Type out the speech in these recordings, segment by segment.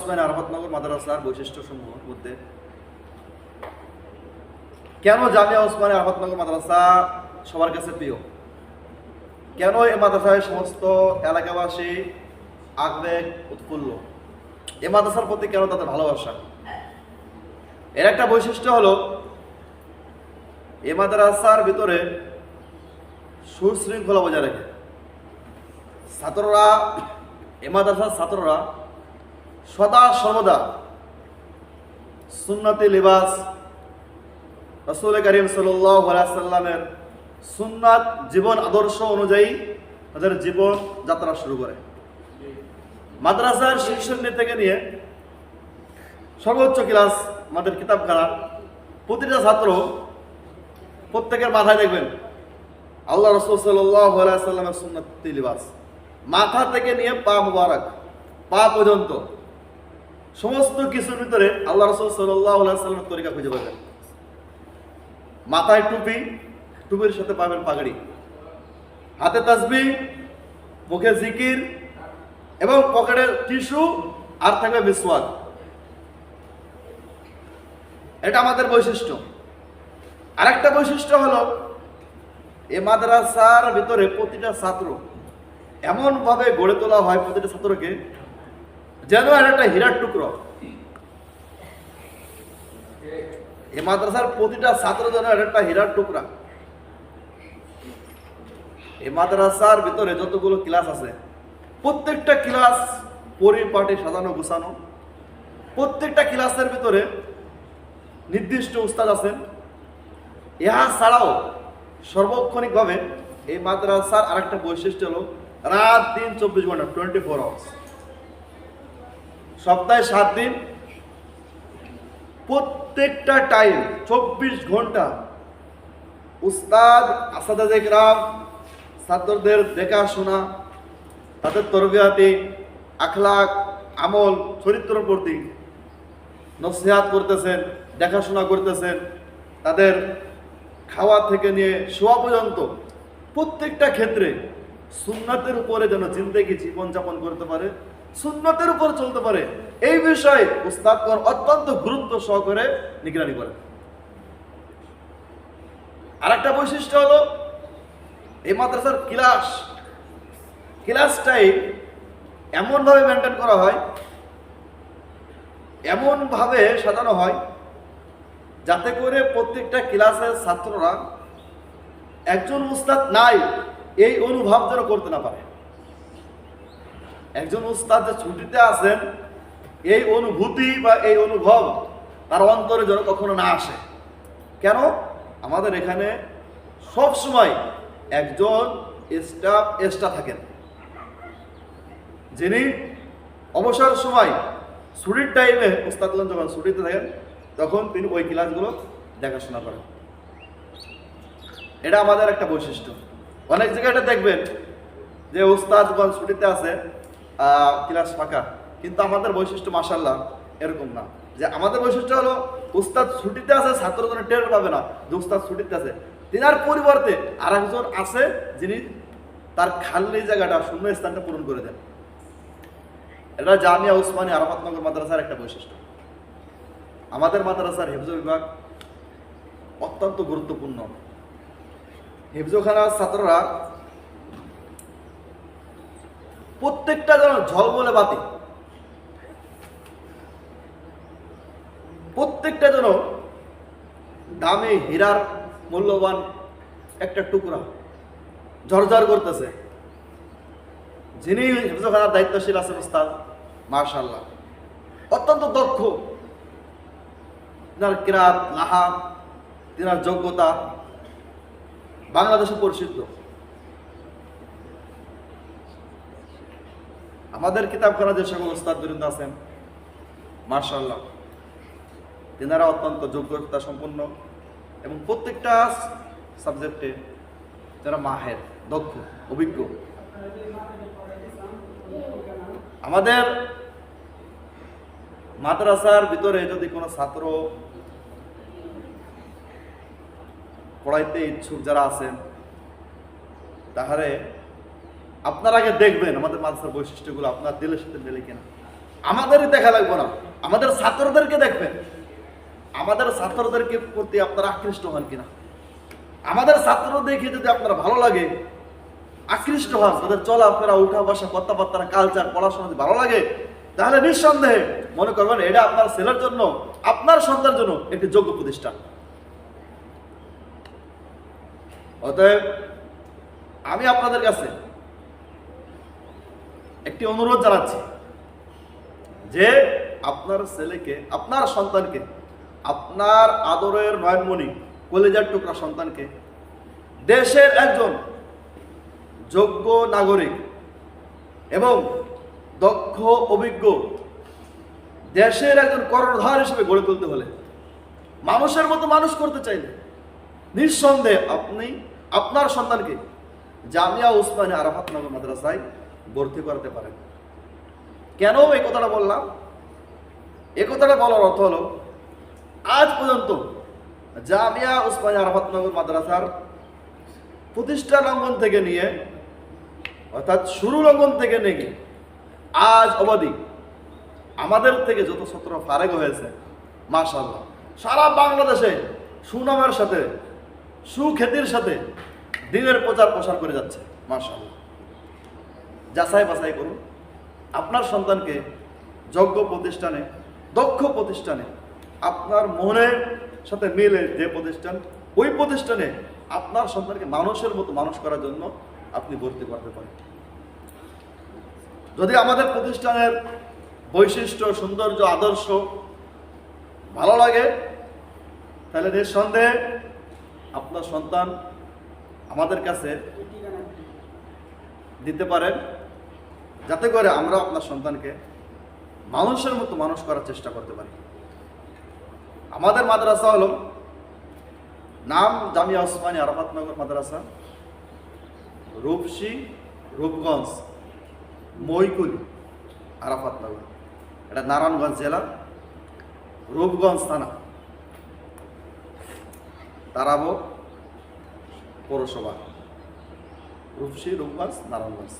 ওসমানী আরাফাতনগর মাদ্রাসার বৈশিষ্ট্যসমূহের মধ্যে কেন জামিয়া ওসমানী আরাফাতনগর মাদ্রাসা সবার কাছে প্রিয়, কেন এই মাদ্রাসায় সমস্ত এলাকাবাসী আবেগ উৎফুল্ল, এই মাদ্রাসার প্রতি কেন তাদের ভালোবাসা? এর একটা বৈশিষ্ট্য হলো এই মাদ্রাসার ভিতরে সুশৃঙ্খলা বজায় রাখে। ছাত্ররা, এই মাদ্রাসার ছাত্ররা সদা সর্বদা সুন্নতি লিবাস, রাসূল করিম সাল্লাল্লাহু আলাইহি সাল্লামের সুন্নাত জীবন আদর্শ অনুযায়ী তাদের জীবন যাত্রা শুরু করে। মাদ্রাসার শীর্ষ থেকে নিয়ে সর্বোচ্চ ক্লাস আমাদের কিতাবখানা, প্রতিটা ছাত্র প্রত্যেকের মাথায় দেখবেন আল্লাহ রাসূল সাল্লাল্লাহু আলাইহি সাল্লামের সুন্নতি লিবাস, মাথা থেকে নিয়ে পা মুবারক, পা পর্যন্ত সমস্ত কিছুর ভিতরে আল্লাহ রাসূল সাল্লাল্লাহু আলাইহি সাল্লামের তরিকা খুঁজে পাবেন। মাথায় টুপি, টুপির সাথে পাবেন পাগড়ি, হাতে তাসবিহ, মুখে জিকির এবং পকেটে টিস্যু আর থাকবে মিসওয়াক। এটা আমাদের বৈশিষ্ট্য। আরেকটা বৈশিষ্ট্য হলো এই মাদ্রাসার ভিতরে প্রতিটা ছাত্র এমন ভাবে গড়ে তোলা হয়, প্রতিটা ছাত্রকে যেন একটা হীরার টুকরো। এই মাদ্রাসার প্রতিটা ছাত্র যেন একটা হীরার টুকরা। এই মাদ্রাসার ভিতরে যতগুলো ক্লাস আছে প্রত্যেকটা ক্লাস পরিপাটি সাজানো গুছানো। প্রত্যেকটা ক্লাসের ভিতরে নির্দিষ্ট উস্তাদ আছেন। ইহা ছাড়াও সর্বক্ষণিকভাবে এই মাদ্রাসার আরেকটা বৈশিষ্ট্য হলো রাত দিন 24 ঘন্টা, 24 আওয়ার্স, সপ্তাহে 7 দিন, প্রত্যেকটা টাইম 24 ঘন্টা উস্তাদ আসাদায়ে কেরাম ছাত্রদের দেখাশোনা, তাদের তরবিয়াতি, আখলাক, আমল, চরিত্রের প্রতি নসিহত করতেছেন, দেখাশোনা করতেছেন। তাদের খাওয়া থেকে নিয়ে শোয়া পর্যন্ত প্রত্যেকটা ক্ষেত্রে সুন্নাতের উপরে যেন জিন্দেগি জীবনযাপন করতে পারে, সুন্নতের উপর চলতে পারে, এই বিষয়ে উস্তাদগণ অত্যন্ত গুরুত্ব সহকারে নিগরানি করে। আরেকটা বৈশিষ্ট্য হলো এই মাদ্রাসার ক্লাসটাই এমনভাবে মেনটেন করা হয়, এমনভাবে সাজানো হয় যাতে করে প্রত্যেকটা ক্লাসের ছাত্ররা একজন উস্তাদ নাই এই অনুভব যেন করতে না পারে। একজন উস্তাদ যে ছুটিতে আছেন এই অনুভূতি বা এই অনুভব তার অন্তরে যেন কখনো না আসে। কেন? আমাদের এখানে সব সময় একজন স্টাফ থাকেন, যিনি অবসর সময় ছুটির টাইমে উস্তাদগণ যখন ছুটিতে থাকেন তখন তিনি ওই ক্লাসগুলো দেখাশোনা করেন। এটা আমাদের একটা বৈশিষ্ট্য। অনেক জায়গায় এটা দেখবেন যে উস্তাদগণ ছুটিতে আছে, ক্লাস ফাঁকা, কিন্তু আমাদের বৈশিষ্ট্য মাশাআল্লাহ এরকম না। যে আমাদের বৈশিষ্ট্য হলো উস্তাদ ছুটিতে আছে, ছাত্রজন টের পাবে না যে উস্তাদ ছুটিতে আছে, তিনার পরিবর্তে আরেকজন আছে যিনি তার খালি জায়গাটা, শূন্য স্থানটা পূরণ করে দেন। এটা জামিয়া ওসমানী আরাফাতনগর মাদ্রাসার একটা বৈশিষ্ট্য। আমাদের মাদ্রাসার হিফজ বিভাগ অত্যন্ত গুরুত্বপূর্ণ। হিফজখানার ছাত্ররা প্রত্যেকটা যেন ঝলমলে বাতি, প্রত্যেকটা যেন দামি হীরার মূল্যবান একটা টুকরা ঝরঝর করতেছে। যিনি হিফজখানার দায়িত্বশীল আছেন উস্তাদ, মাশাআল্লাহ অত্যন্ত দক্ষ, তিনার কিরাত, লাহাম, তিনার যোগ্যতা বাংলাদেশে প্রসিদ্ধ। আমাদের কিতাবখানা যে সকল উস্তাদ বৃন্দ আছেন মাশাআল্লাহ তিনারা অত্যন্ত যোগ্যতা সম্পন্ন এবং প্রত্যেকটা সাবজেক্টে যারা মাহের, দক্ষ, অভিজ্ঞ। আমাদের মাদ্রাসার ভিতরে যদি কোনো ছাত্র পড়াইতে ইচ্ছুক যারা আছেন, তাহলে আপনারা আগে দেখবেন আমাদের মাদ্রাসার বৈশিষ্ট্যগুলো আপনার দিলের সাথে মেলে কিনা। আমাদেরই দেখা লাগবে না, আমাদের ছাত্রদেরকে দেখবেন, আমাদের ছাত্রদেরকে প্রতি আপনারা আকৃষ্ট হন কিনা। আমাদের ছাত্র দেখে যদি আপনারা ভালো লাগে, আকৃষ্ট হন, তাদের চলাফেরা, উঠা বসা, কথাবার্তা, কালচার, পড়াশোনা যদি ভালো লাগে, তাহলে নিঃসন্দেহে মনে করবেন এটা আপনার ছেলের জন্য, আপনার সন্তানের জন্য একটি যোগ্য প্রতিষ্ঠান। অতএব আমি আপনাদের কাছে একটি অনুরোধ জানাচ্ছি যে আপনার ছেলেকে, আপনার সন্তানকে, আপনার আদরের নয়নমণি, কলেজার টুকরা সন্তানকে দেশের একজন যোগ্য নাগরিক এবং দক্ষ, অভিজ্ঞ দেশের একজন কর্ণধার হিসেবে গড়ে তুলতে হলে, মানুষের মতো মানুষ করতে চাইলে নিঃসন্দেহে আপনি আপনার সন্তানকে জামিয়া উসমানিয়া আরাফাতনগর মাদ্রাসায় ভর্তি করাতে পারেন। কেন এই কথাটা বললাম? এই কথাটা বলার অর্থ হলো, আজ পর্যন্ত জামিয়া উসমানিয়া আরাফাতনগর মাদ্রাসার প্রতিষ্ঠা লঙ্ঘন থেকে নিয়ে, অর্থাৎ শুরু লঙ্ঘন থেকে নিয়ে আজ অবধি আমাদের থেকে যত ছাত্র ফারেগ হয়েছে, মাশাআল্লাহ সারা বাংলাদেশে সুনামের সাথে, সুখ্যাতির সাথে দিনের প্রচার প্রসার করে যাচ্ছে। মাশাআল্লাহ, যাচাই বাছাই করুন আপনার সন্তানকে যোগ্য প্রতিষ্ঠানে, দক্ষ প্রতিষ্ঠানে, আপনার মনের সাথে মিলে যে প্রতিষ্ঠান, ওই প্রতিষ্ঠানে আপনার সন্তানকে মানুষের মতো মানুষ করার জন্য আপনি ভর্তি করতে পারেন। যদি আমাদের প্রতিষ্ঠানের বৈশিষ্ট্য, সৌন্দর্য, আদর্শ ভালো লাগে, তাহলে নিঃসন্দেহে আপনার সন্তান আমাদের কাছে দিতে পারেন, যাতে করে আমরা আপনার সন্তানকে মানুষের মতো মানুষ করার চেষ্টা করতে পারি। আমাদের মাদ্রাসা হলো, নাম জামিয়া উসমানিয়া আরাফাতনগর মাদ্রাসা, রূপসী, রূপগঞ্জ, মইকুলি, আরাফাতনগর। এটা নারায়ণগঞ্জ জেলা, রূপগঞ্জ থানা, তারাবো পৌরসভা, রূপসী, রূপগঞ্জ, নারায়ণগঞ্জ।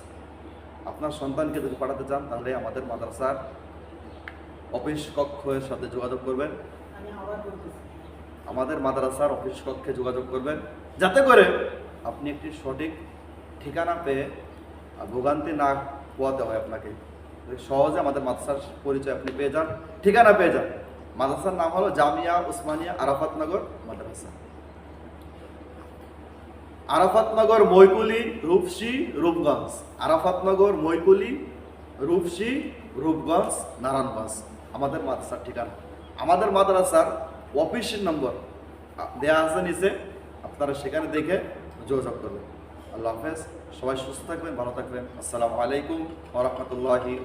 আপনার সন্তানকে যদি পাঠাতে চান তাহলে আমাদের মাদ্রাসার অফিস কক্ষের সাথে যোগাযোগ করবেন, আমাদের মাদ্রাসার অফিস কক্ষে যোগাযোগ করবেন, যাতে করে আপনি একটি সঠিক ঠিকানা পেয়ে ভোগান্তি না পোয়াতে হয় আপনাকে। সহজে আমাদের মাদ্রাসার পরিচয় আপনি পেয়ে যান, ঠিকানা পেয়ে যান। মাদ্রাসার নাম হলো জামিয়া উসমানিয়া আরাফাতনগর মাদ্রাসা, আরাফাতনগর, মইকুলি, রূপসী, রূপগঞ্জ। আরাফাতনগর, মইকুলি, রূপসী, রূপগঞ্জ, নারায়ণগঞ্জ আমাদের মাদ্রাসার ঠিকানা। আমাদের মাদ্রাসার অফিসের নম্বর দেয়া আছে নিচে, আপনারা সেখানে দেখে যোগাযোগ করবেন। আল্লাহ হাফেজ, সবাই সুস্থ থাকবেন, ভালো থাকবেন। আসসালামু আলাইকুম ওয়া রাহমাতুল্লাহি।